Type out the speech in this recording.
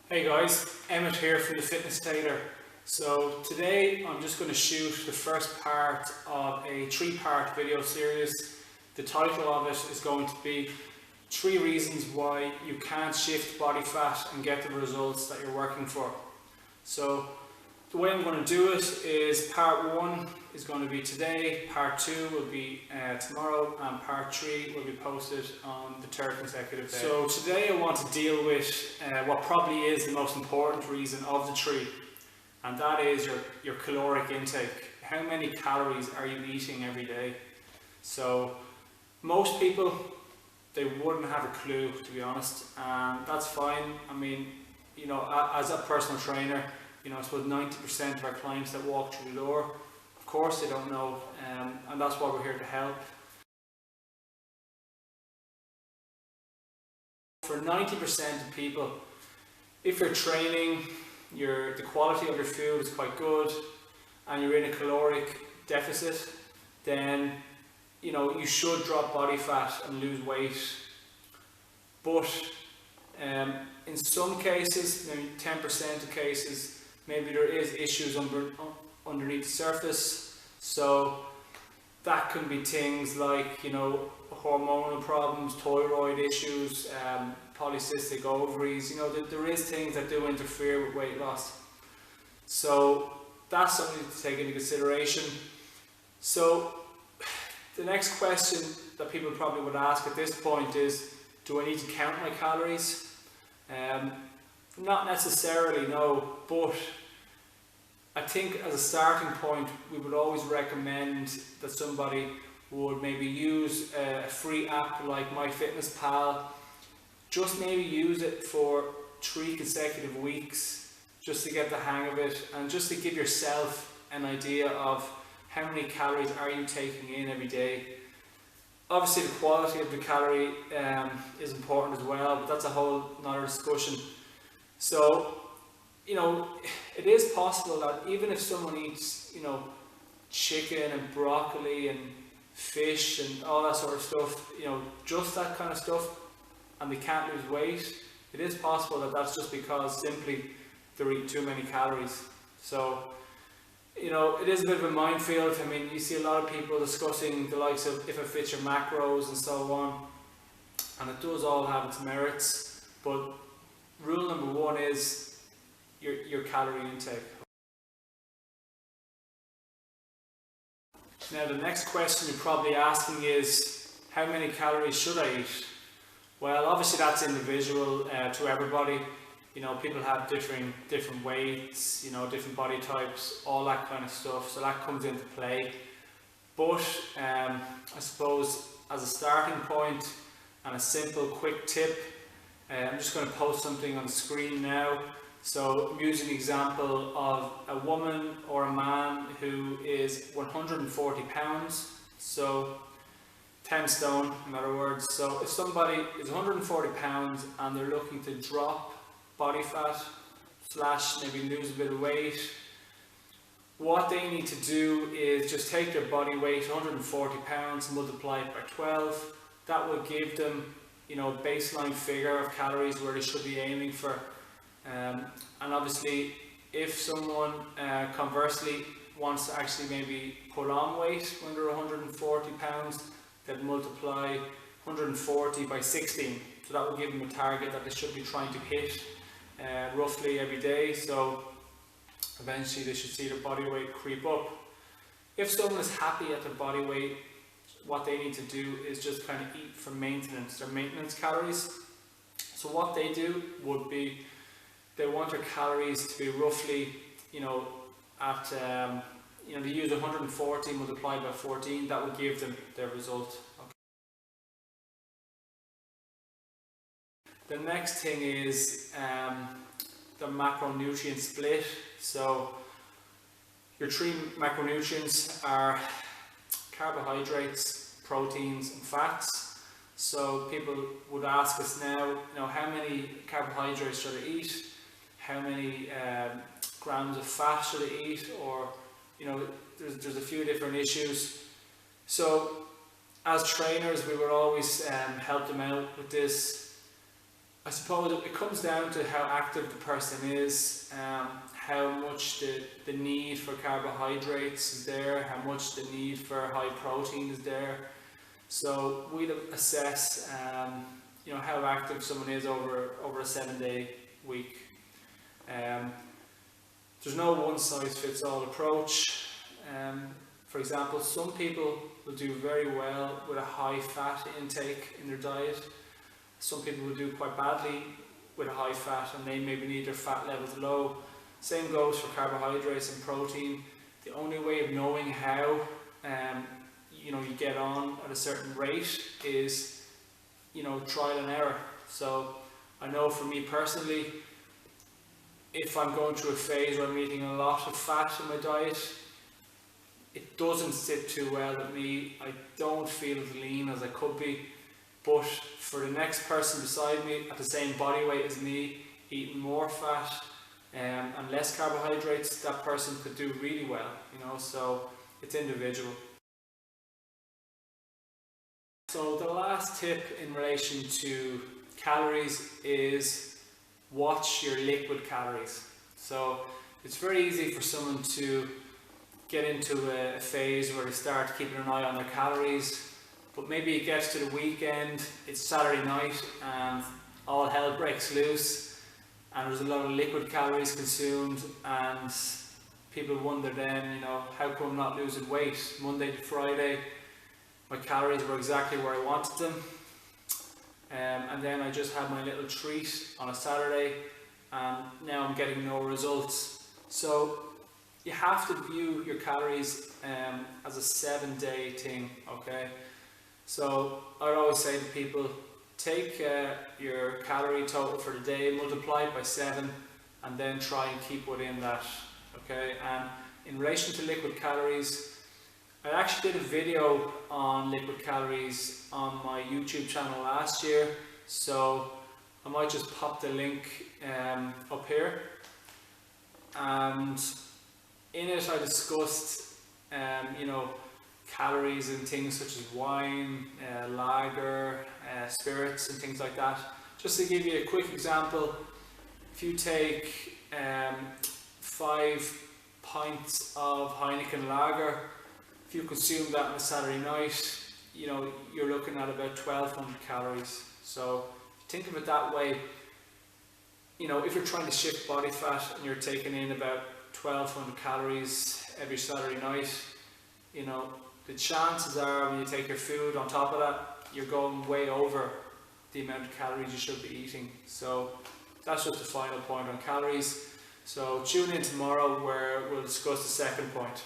Hey guys, Emmett here from the Fitness Tailor. So today I'm just going to shoot the first part of a 3-part video series. The title of it is going to be 3 reasons why you can't shift body fat and get the results that you're working for. So the way I'm going to do it is part 1 is going to be today, part 2 will be tomorrow, and part 3 will be posted on the 3rd consecutive day. So today I want to deal with what probably is the most important reason of the 3, and that is your caloric intake. How many calories are you eating every day? So most people, they wouldn't have a clue, to be honest, and that's fine. I mean, you know, as a personal trainer, you know, I suppose 90% of our clients that walk through the door, of course they don't know, and that's why we're here to help. For 90% of people, if you're training, the quality of your food is quite good, and you're in a caloric deficit, then you know you should drop body fat and lose weight. But in some cases, maybe 10% of cases, maybe there is issues underneath the surface. So that can be things like, you know, hormonal problems, thyroid issues, polycystic ovaries. You know, there is things that do interfere with weight loss. So that's something to take into consideration. So the next question that people probably would ask at this point is, do I need to count my calories? Not necessarily, no, but I think as a starting point we would always recommend that somebody would maybe use a free app like MyFitnessPal. Just maybe use it for 3 consecutive weeks just to get the hang of it, and just to give yourself an idea of how many calories are you taking in every day. Obviously the quality of the calorie is important as well, but that's a whole nother discussion. So, you know, it is possible that even if someone eats, you know, chicken and broccoli and fish and all that sort of stuff, you know, just that kind of stuff, and they can't lose weight, it is possible that that's just because simply they're eating too many calories. So, you know, it is a bit of a minefield. I mean, you see a lot of people discussing the likes of if it fits your macros and so on, and it does all have its merits, but rule number 1 is your calorie intake. Now the next question you're probably asking is, how many calories should I eat? Well, obviously that's individual to everybody. You know, people have different weights, you know, different body types, all that kind of stuff, so that comes into play. But I suppose as a starting point and a simple quick tip, I'm just going to post something on the screen now. So I'm using the example of a woman or a man who is 140 pounds, so 10 stone in other words. So if somebody is 140 pounds and they're looking to drop body fat / maybe lose a bit of weight, what they need to do is just take their body weight, 140 pounds, multiply it by 12. That will give them, you know, a baseline figure of calories where they should be aiming for. And obviously if someone conversely wants to actually maybe put on weight when they're 140 pounds, they'd multiply 140 by 16. So that will give them a target that they should be trying to hit roughly every day. So eventually they should see their body weight creep up. If someone is happy at their body weight, what they need to do is just kind of eat for maintenance, their maintenance calories. So what they do would be, they want their calories to be roughly, you know, at, you know, they use 140 multiplied by 14, that will give them their result. Okay. The next thing is the macronutrient split. So your 3 macronutrients are carbohydrates, proteins and fats. So people would ask us now, you know, how many carbohydrates should I eat? How many grams of fat should I eat? Or, you know, there's a few different issues. So as trainers, we would always help them out with this. I suppose it comes down to how active the person is, how much the need for carbohydrates is there, how much the need for high protein is there. So we'd assess how active someone is over a 7-day week. There's no one size fits all approach. For example, some people will do very well with a high fat intake in their diet. Some people will do quite badly with a high fat, and they maybe need their fat levels low. Same goes for carbohydrates and protein. The only way of knowing how you get on at a certain rate is trial and error. So I know for me personally, if I'm going through a phase where I'm eating a lot of fat in my diet, it doesn't sit too well with me. I don't feel as lean as I could be. But for the next person beside me at the same body weight as me, eating more fat and less carbohydrates, that person could do really well, so it's individual. So the last tip in relation to calories is watch your liquid calories. So it's very easy for someone to get into a phase where they start keeping an eye on their calories, but maybe it gets to the weekend, it's Saturday night, and all hell breaks loose, and there's a lot of liquid calories consumed, and people wonder then, how come I'm not losing weight? Monday to Friday, my calories were exactly where I wanted them, and then I just had my little treat on a Saturday, and now I'm getting no results. So you have to view your calories as a 7-day thing, okay? So I'd always say to people, take your calorie total for the day, multiply it by 7, and then try and keep within that, okay? And in relation to liquid calories, I actually did a video on liquid calories on my YouTube channel last year, so I might just pop the link up here. And in it I discussed calories in things such as wine, lager, spirits and things like that. Just to give you a quick example, if you take 5 pints of Heineken lager, if you consume that on a Saturday night, you're looking at about 1200 calories. So think of it that way. If you're trying to shift body fat and you're taking in about 1200 calories every Saturday night, the chances are when you take your food on top of that, you're going way over the amount of calories you should be eating. So that's just the final point on calories. So tune in tomorrow where we'll discuss the second point.